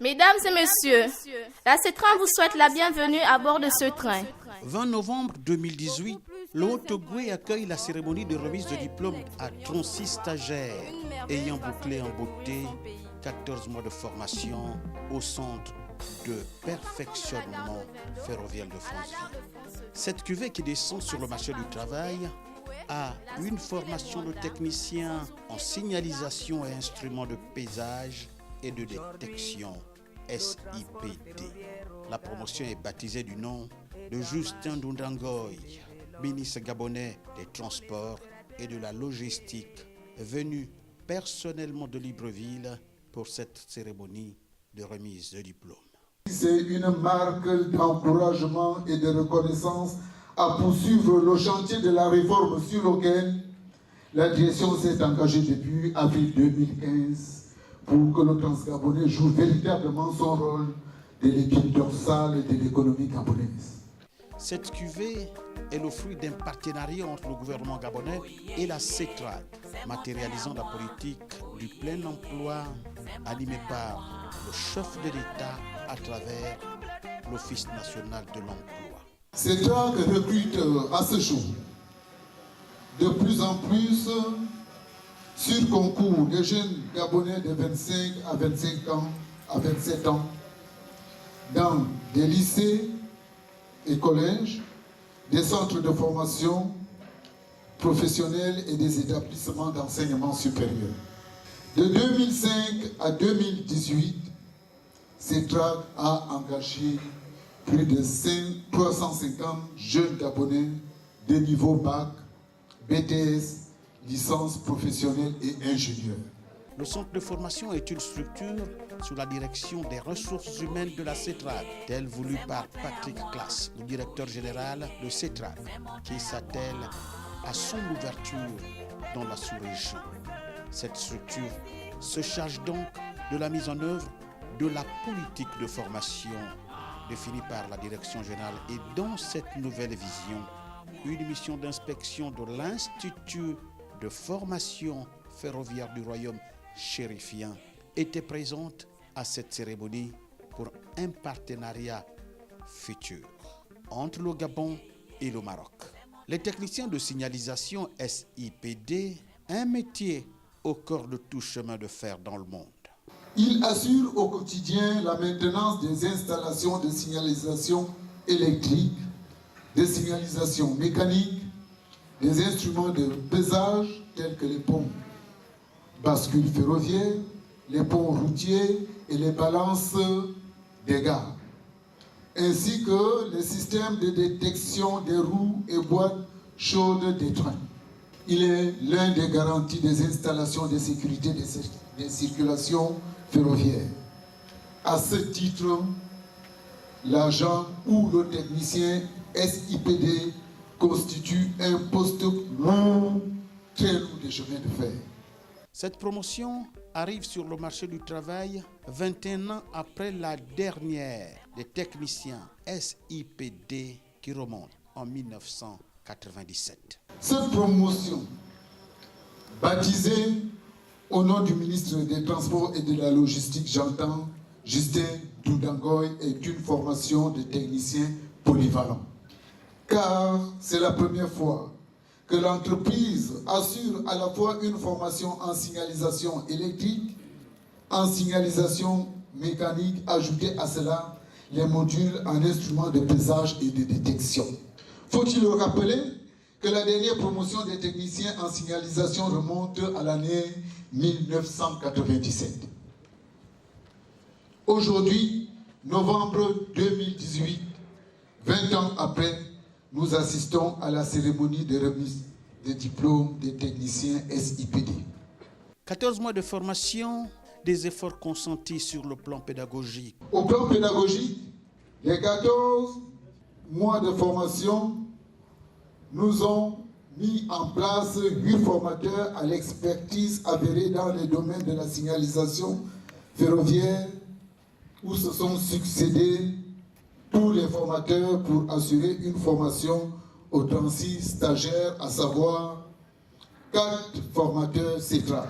Mesdames et messieurs, la CETRAN vous souhaite la bienvenue à bord de ce train. 20 novembre 2018, le Haut-Ogooué accueille la cérémonie de remise de diplôme à 36 stagiaires ayant bouclé en beauté 14 mois de formation au centre de perfectionnement ferroviaire de Franceville. Cette cuvée qui descend sur le marché du travail a une formation de technicien en signalisation et instruments de paysage et de détection SIPD. La promotion est baptisée du nom de Justin Ndoundangoy, ministre gabonais des Transports et de la Logistique, venu personnellement de Libreville pour cette cérémonie de remise de diplôme. C'est une marque d'encouragement et de reconnaissance à poursuivre le chantier de la réforme sur lequel la direction s'est engagée depuis avril 2015 pour que le Transgabonais joue véritablement son rôle de l'épine dorsale de l'économie gabonaise. Cette cuvée est le fruit d'un partenariat entre le gouvernement gabonais et la CETRAD, matérialisant la politique du plein emploi animée par le chef de l'État à travers l'Office national de l'emploi. CETRAD recrute à ce jour de plus en plus sur concours des jeunes Gabonais de 25 à 25 ans, à 27 ans, dans des lycées et collèges, des centres de formation professionnelle et des établissements d'enseignement supérieur. De 2005 à 2018, CETRAD a engagé plus de 350 jeunes Gabonais de niveau bac, BTS, licence professionnelle et ingénieur. Le centre de formation est une structure sous la direction des ressources humaines de la CETRAD, telle voulue par Patrick Claas, le directeur général de CETRAD, qui s'attelle à son ouverture dans la sous-région. Cette structure se charge donc de la mise en œuvre de la politique de formation définie par la direction générale et dans cette nouvelle vision, une mission d'inspection de l'Institut de formation ferroviaire du royaume chérifien était présente à cette cérémonie pour un partenariat futur entre le Gabon et le Maroc. Les techniciens de signalisation SIPD, un métier au cœur de tout chemin de fer dans le monde. Il assure au quotidien la maintenance des installations de signalisation électrique, de signalisation mécanique, des instruments de pesage tels que les ponts bascules ferroviaires, les ponts routiers et les balances des gares, ainsi que les systèmes de détection des roues et boîtes chaudes des trains. Il est l'un des garanties des installations de sécurité des circulations ferroviaires. À ce titre, l'agent ou le technicien SIPD constitue un poste lourd, très lourd de chemin de fer. Cette promotion arrive sur le marché du travail 21 ans après la dernière des techniciens SIPD qui remonte en 1997. Cette promotion, baptisée au nom du ministre des Transports et de la Logistique, j'entends, Justin Ndoundangoy, est une formation de techniciens polyvalents. Car c'est la première fois que l'entreprise assure à la fois une formation en signalisation électrique, en signalisation mécanique, ajouter à cela les modules en instruments de pesage et de détection. Faut-il le rappeler que la dernière promotion des techniciens en signalisation remonte à l'année 1997. Aujourd'hui, novembre 2018, 20 ans après, nous assistons à la cérémonie de remise des diplômes des techniciens SIPD. 14 mois de formation, des efforts consentis sur le plan pédagogique. Au plan pédagogique, les 14 mois de formation nous ont mis en place 8 formateurs à l'expertise avérée dans les domaines de la signalisation ferroviaire où se sont succédés tous les formateurs pour assurer une formation aux 36 stagiaires, à savoir 4 formateurs CETRAD,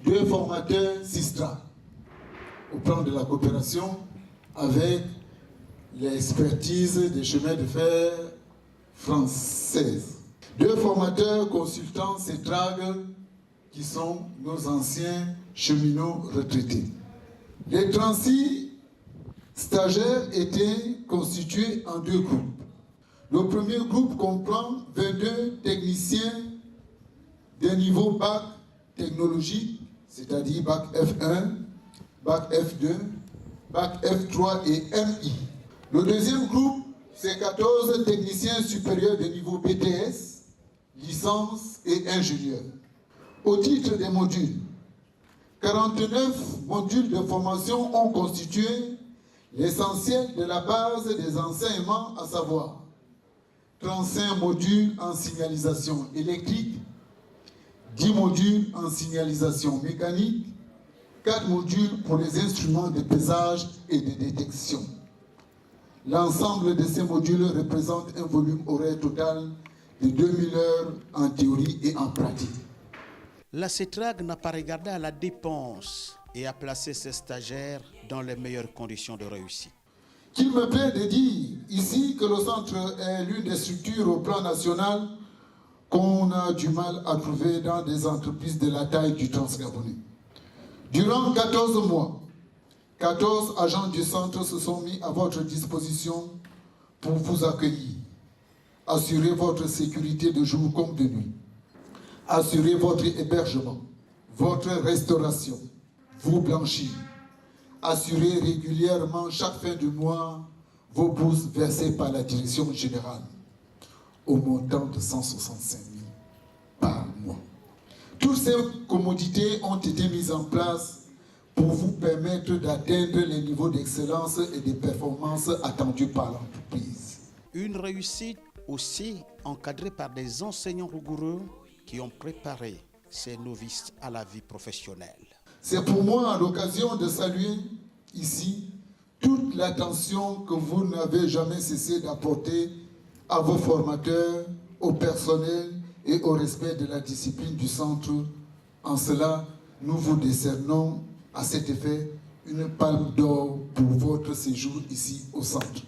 2 formateurs SISTRA. au plan de la coopération avec l'expertise des chemins de fer françaises. 2 formateurs consultants CETRAG qui sont nos anciens cheminots retraités. Les 36 stagiaires étaient constitués en 2 groupes. Le premier groupe comprend 22 techniciens des niveaux bac technologique, c'est-à-dire bac F1, bac F2, bac F3 et MI. Le deuxième groupe, c'est 14 techniciens supérieurs de niveau BTS, licence et ingénieur. Au titre des modules, 49 modules de formation ont constitué l'essentiel de la base des enseignements, à savoir 35 modules en signalisation électrique, 10 modules en signalisation mécanique, 4 modules pour les instruments de pesage et de détection. L'ensemble de ces modules représente un volume horaire total de 2000 heures en théorie et en pratique. La CETRAG n'a pas regardé à la dépense et a placé ses stagiaires dans les meilleures conditions de réussite. Qu'il me plaît de dire ici que le centre est l'une des structures au plan national qu'on a du mal à trouver dans des entreprises de la taille du Transgabonais. Durant 14 mois, 14 agents du centre se sont mis à votre disposition pour vous accueillir, assurer votre sécurité de jour comme de nuit, assurer votre hébergement, votre restauration, vous blanchir, assurer régulièrement chaque fin de mois vos bourses versées par la direction générale au montant de 165 000 par mois. Toutes ces commodités ont été mises en place pour vous permettre d'atteindre les niveaux d'excellence et de performance attendus par l'entreprise. Une réussite aussi encadrée par des enseignants rigoureux qui ont préparé ces novices à la vie professionnelle. C'est pour moi l'occasion de saluer ici toute l'attention que vous n'avez jamais cessé d'apporter à vos formateurs, au personnel et au respect de la discipline du centre. En cela, nous vous décernons à cet effet une palme d'or pour votre séjour ici au centre.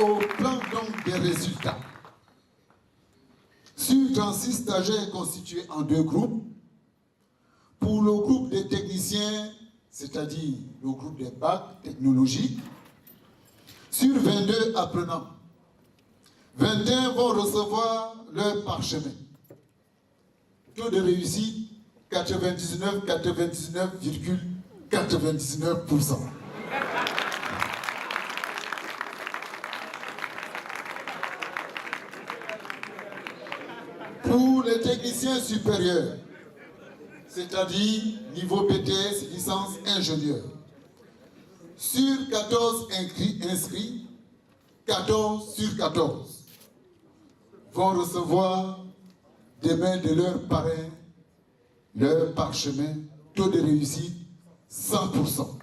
Au plan donc des résultats, sur 36 stagiaires constitués en 2 groupes, pour le groupe des techniciens, c'est-à-dire le groupe des bacs technologiques, sur 22 apprenants, 21 vont recevoir leur parchemin. Taux de réussite, 99,99%. Pour les techniciens supérieurs, c'est-à-dire niveau BTS, licence ingénieur, sur 14 inscrits, 14 sur 14 vont recevoir des mains de leurs parrains leur parchemin, taux de réussite 100%.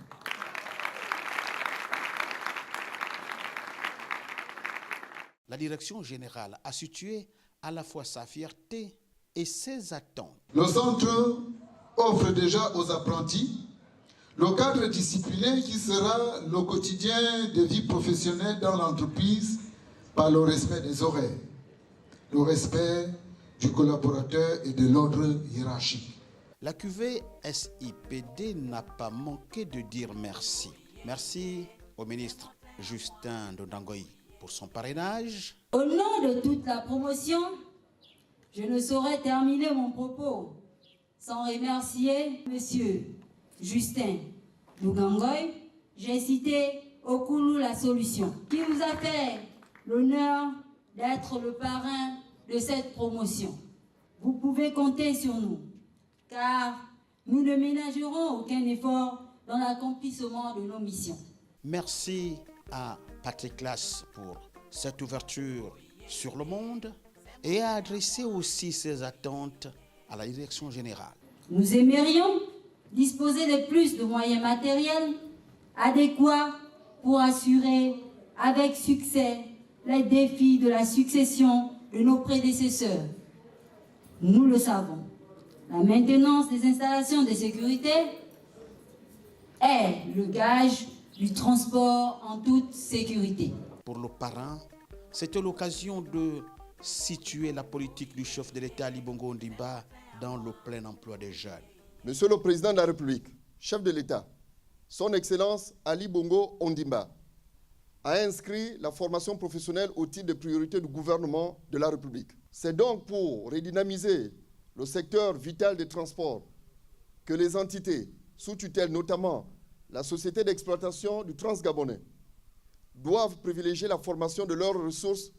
La direction générale a situé à la fois sa fierté et ses attentes. Le centre offre déjà aux apprentis le cadre disciplinaire qui sera le quotidien de vie professionnelle dans l'entreprise par le respect des horaires, le respect du collaborateur et de l'ordre hiérarchique. La cuvée SIPD n'a pas manqué de dire merci. Merci au ministre Justin Ndondangoï pour son parrainage. Au nom de toute la promotion, je ne saurais terminer mon propos sans remercier M. Justin Ndondangoï. J'ai cité Okulu la solution, qui nous a fait l'honneur d'être le parrain de cette promotion. Vous pouvez compter sur nous, car nous ne ménagerons aucun effort dans l'accomplissement de nos missions. Merci à Patrick Claas pour cette ouverture sur le monde et a adressé aussi ses attentes à la direction générale. Nous aimerions disposer de plus de moyens matériels adéquats pour assurer avec succès les défis de la succession de nos prédécesseurs. Nous le savons. La maintenance des installations de sécurité est le gage du transport en toute sécurité. Pour le parrain, c'était l'occasion de situer la politique du chef de l'État Ali Bongo Ondimba dans le plein emploi des jeunes. Monsieur le Président de la République, chef de l'État, Son Excellence Ali Bongo Ondimba a inscrit la formation professionnelle au titre des priorités du gouvernement de la République. C'est donc pour redynamiser le secteur vital des transports que les entités sous tutelle, notamment la société d'exploitation du Transgabonais, doivent privilégier la formation de leurs ressources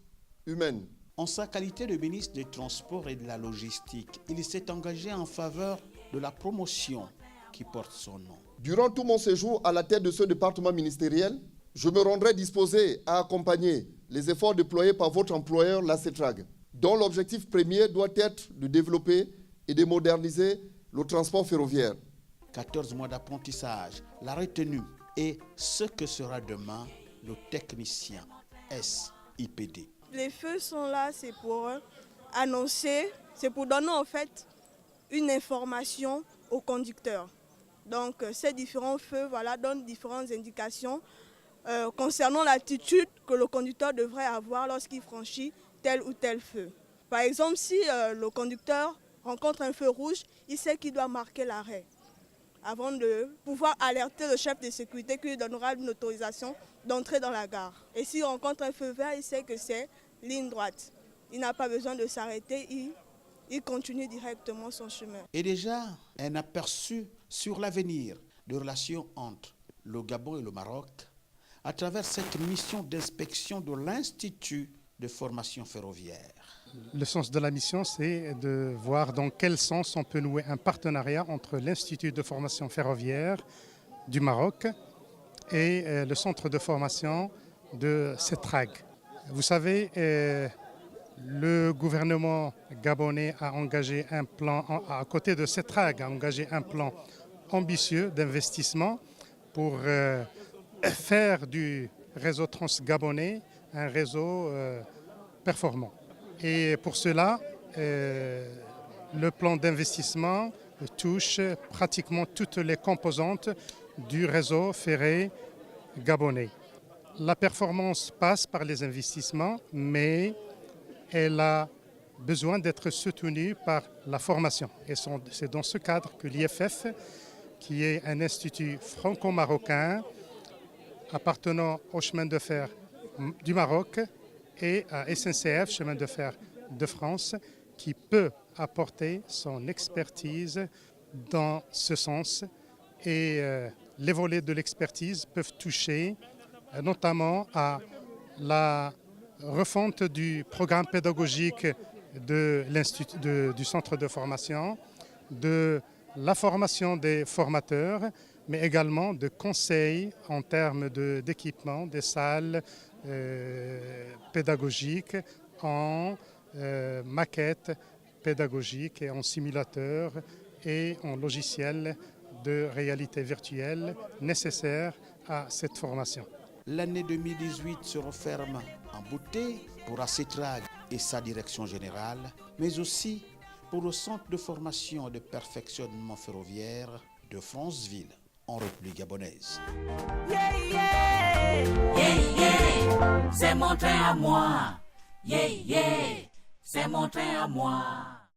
humaines. En sa qualité de ministre des Transports et de la Logistique, il s'est engagé en faveur de la promotion qui porte son nom. Durant tout mon séjour à la tête de ce département ministériel, je me rendrai disposé à accompagner les efforts déployés par votre employeur, la CETRAG, dont l'objectif premier doit être de développer et de moderniser le transport ferroviaire. 14 mois d'apprentissage, la retenue et ce que sera demain le technicien SIPD. Les feux sont là, c'est pour annoncer, c'est pour donner en fait une information au conducteur. Donc ces différents feux donnent différentes indications concernant l'attitude que le conducteur devrait avoir lorsqu'il franchit tel ou tel feu. Par exemple, si le conducteur rencontre un feu rouge, il sait qu'il doit marquer l'arrêt avant de pouvoir alerter le chef de sécurité qui lui donnera une autorisation d'entrer dans la gare. Et s'il rencontre un feu vert, il sait que c'est ligne droite. Il n'a pas besoin de s'arrêter, il continue directement son chemin. Et déjà, un aperçu sur l'avenir des relations entre le Gabon et le Maroc à travers cette mission d'inspection de l'Institut de formation ferroviaire. Le sens de la mission, c'est de voir dans quel sens on peut nouer un partenariat entre l'Institut de formation ferroviaire du Maroc et le centre de formation de CETRAG. Vous savez, le gouvernement gabonais a engagé un plan, à côté de CETRAG, a engagé un plan ambitieux d'investissement pour faire du réseau transgabonais un réseau performant. Et pour cela, le plan d'investissement touche pratiquement toutes les composantes du réseau ferré gabonais. La performance passe par les investissements, mais elle a besoin d'être soutenue par la formation. Et c'est dans ce cadre que l'IFF, qui est un institut franco-marocain appartenant au chemin de fer du Maroc et à SNCF, chemin de fer de France, qui peut apporter son expertise dans ce sens. Et les volets de l'expertise peuvent toucher notamment à la refonte du programme pédagogique du centre de formation, de la formation des formateurs, mais également de conseils en termes d'équipement, des salles pédagogiques, en maquettes pédagogiques et en simulateurs et en logiciels de réalité virtuelle nécessaires à cette formation. L'année 2018 se referme en beauté pour CETRAG et sa direction générale, mais aussi pour le centre de formation et de perfectionnement ferroviaire de Franceville, en République gabonaise. Yeah, yeah, yeah, yeah, c'est mon train à moi. Yeah, yeah, c'est mon train à moi.